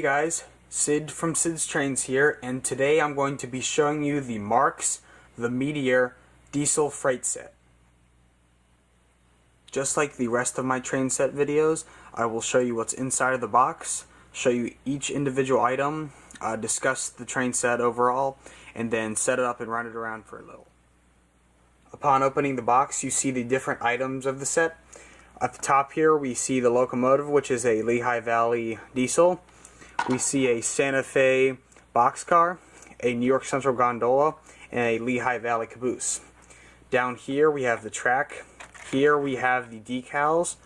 Hey guys, Sid from Sid's Trains here, and today I'm going to be showing you the Marx, the Meteor, diesel freight set. Just like the rest of my train set videos, I will show you what's inside of the box, show you each individual item, discuss the train set overall, and then set it up and run it around for a little. Upon opening the box, you see the different items of the set. At the top here, we see the locomotive, which is a Lehigh Valley diesel. We see a Santa Fe Boxcar, a New York Central Gondola, and a Lehigh Valley Caboose. Down here we have the track, here we have the decals,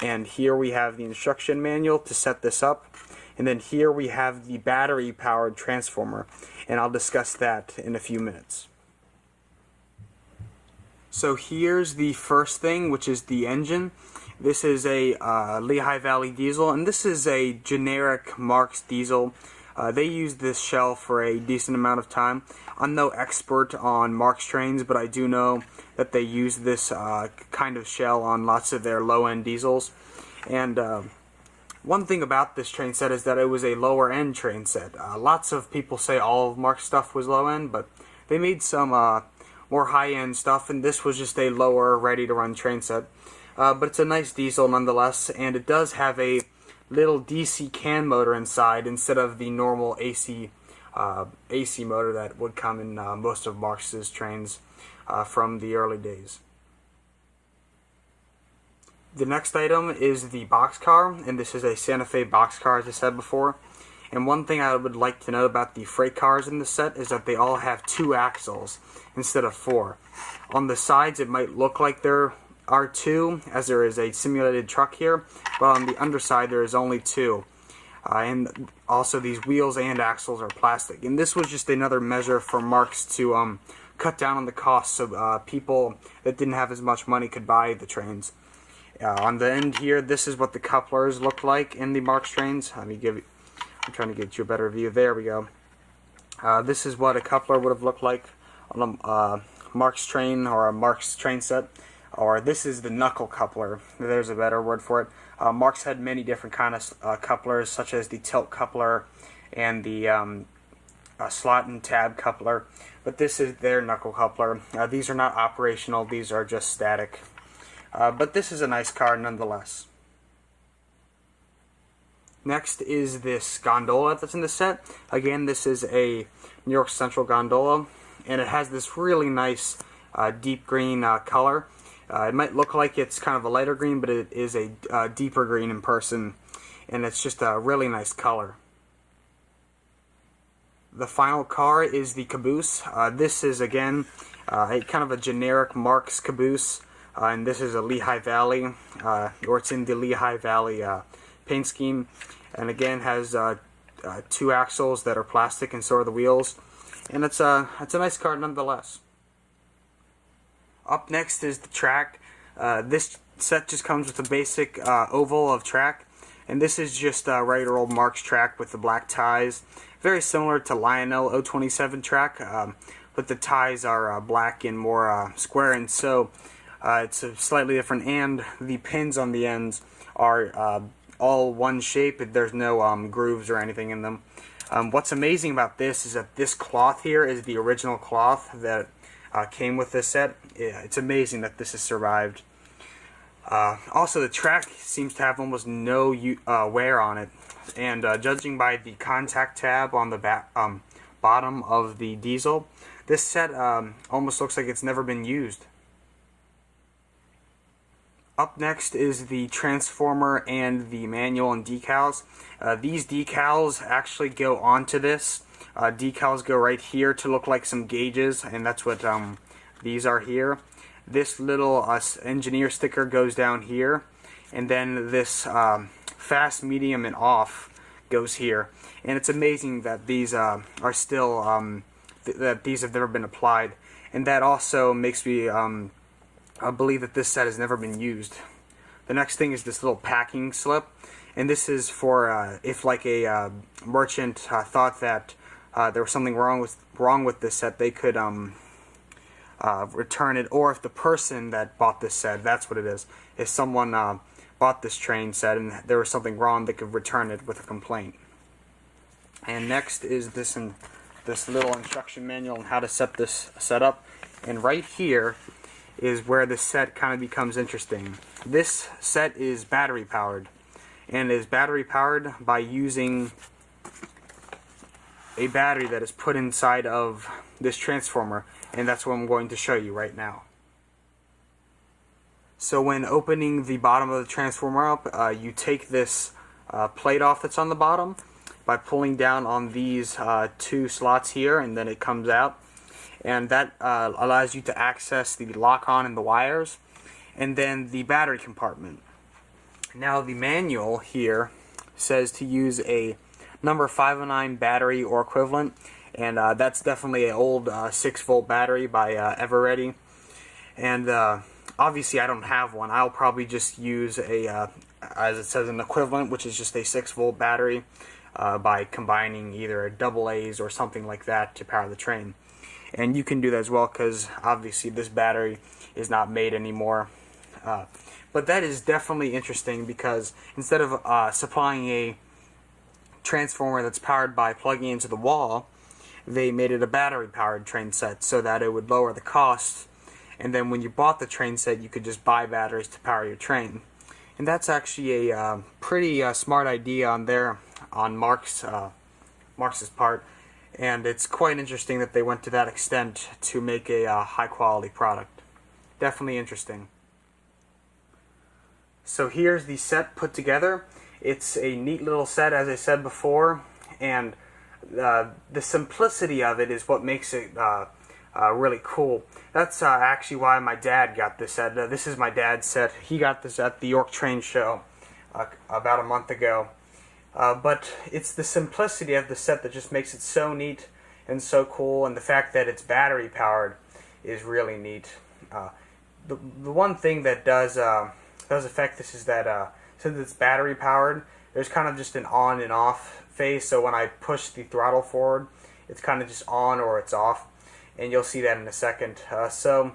and here we have the instruction manual to set this up. And then here we have the battery-powered transformer, and I'll discuss that in a few minutes. So here's the first thing, which is the engine. This is a Lehigh Valley diesel, and this is a generic Marx diesel. They used this shell for a decent amount of time. I'm no expert on Marx trains, but I do know that they use this kind of shell on lots of their low-end diesels. And one thing about this train set is that it was a lower-end train set. Lots of people say all of Marx stuff was low-end, but they made some more high-end stuff, and this was just a lower, ready-to-run train set. But it's a nice diesel nonetheless, and it does have a little DC can motor inside instead of the normal AC motor that would come in most of Marx's trains from the early days. The next item is the Boxcar, and this is a Santa Fe Boxcar, as I said before. And one thing I would like to note about the freight cars in the set is that they all have 2 axles instead of 4. On the sides it might look like there are 2, as there is a simulated truck here, but on the underside there is only 2. And also these wheels and axles are plastic. And this was just another measure for Marx to cut down on the cost so people that didn't have as much money could buy the trains. On the end here, this is what the couplers look like in the Marx trains. I'm trying to get you a better view. There we go. This is what a coupler would have looked like on a Marx train or a Marx train set. Or this is the knuckle coupler. There's a better word for it. Marx had many different kinds of couplers, such as the tilt coupler and the slot and tab coupler. But this is their knuckle coupler. These are not operational. These are just static. But this is a nice car nonetheless. Next is this gondola that's in the set. Again, this is a New York Central Gondola, and it has this really nice deep green color. It might look like it's kind of a lighter green, but it is a deeper green in person, and it's just a really nice color. The final car is the Caboose. This is, again, a kind of a generic Marx Caboose, and this is a Lehigh Valley, or it's in the Lehigh Valley paint scheme, and again has 2 axles that are plastic, and so are the wheels, and it's a nice car nonetheless. Up next is the track. This set just comes with a basic oval of track, and this is just a regular old Marx track with the black ties, very similar to Lionel 027 track, but the ties are black and more square, and so it's slightly different, and the pins on the ends are all one shape. There's no grooves or anything in them. What's amazing about this is that this cloth here is the original cloth that came with this set. It's amazing that this has survived. Also, the track seems to have almost no wear on it, and judging by the contact tab on the bottom of the diesel, this set almost looks like it's never been used. Up next is the transformer and the manual and decals. These decals actually go onto this. Decals go right here to look like some gauges, and that's what these are here. This little engineer sticker goes down here, and then this fast, medium, and off goes here. And it's amazing that these are still that these have never been applied, and that also makes me I believe that this set has never been used. The next thing is this little packing slip, and this is for if like a merchant thought that there was something wrong with this set, they could return it, or if the person that bought this set, that's what it is, if someone bought this train set and there was something wrong, they could return it with a complaint. And next is this little instruction manual on how to set this up. And right here is where the set kind of becomes interesting. This set is battery powered, and is battery powered by using a battery that is put inside of this transformer, and that's what I'm going to show you right now. So when opening the bottom of the transformer up, you take this plate off that's on the bottom by pulling down on these two slots here, and then it comes out, and that allows you to access the lock-on and the wires, and then the battery compartment. Now the manual here says to use a number 509 battery or equivalent, and that's definitely an old 6-volt battery by Everready, and obviously I don't have one. I'll probably just use a as it says, an equivalent, which is just a 6-volt battery by combining either double A's or something like that to power the train. And you can do that as well, because obviously this battery is not made anymore. But that is definitely interesting, because instead of supplying a transformer that's powered by plugging into the wall, they made it a battery powered train set so that it would lower the cost, and then when you bought the train set you could just buy batteries to power your train. And that's actually a pretty smart idea on Marx's part, and it's quite interesting that they went to that extent to make a high quality product. Definitely interesting. So here's the set put together. It's a neat little set, as I said before, and the simplicity of it is what makes it really cool. That's actually why my dad got this set. This is my dad's set. He got this at the York Train Show about a month ago. But it's the simplicity of the set that just makes it so neat and so cool, and the fact that it's battery powered is really neat. The one thing that does affect this is that since it's battery powered, there's kind of just an on and off phase. So when I push the throttle forward, it's kind of just on or it's off, and you'll see that in a second. So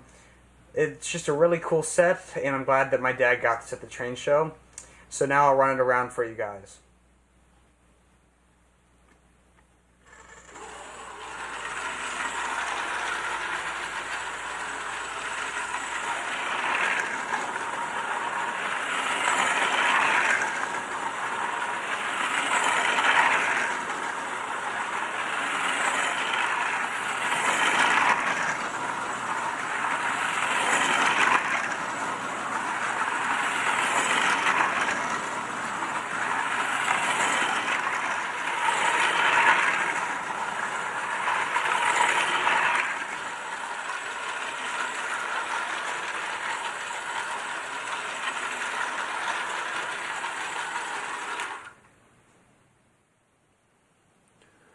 it's just a really cool set, and I'm glad that my dad got this at the train show. So now I'll run it around for you guys.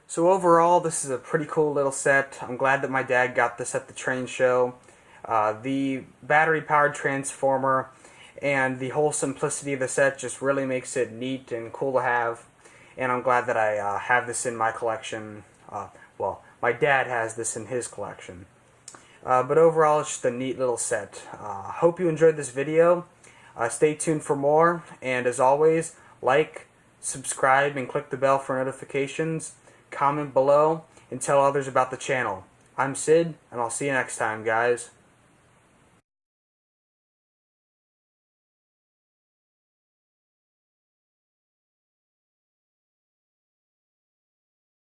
So overall, this is a pretty cool little set. I'm glad that my dad got this at the train show. The battery-powered transformer and the whole simplicity of the set just really makes it neat and cool to have. And I'm glad that I have this in my collection. Well, my dad has this in his collection. But overall, it's just a neat little set. Hope you enjoyed this video. Stay tuned for more. And as always, like, subscribe, and click the bell for notifications. Comment below and tell others about the channel. I'm Sid, and I'll see you next time, guys.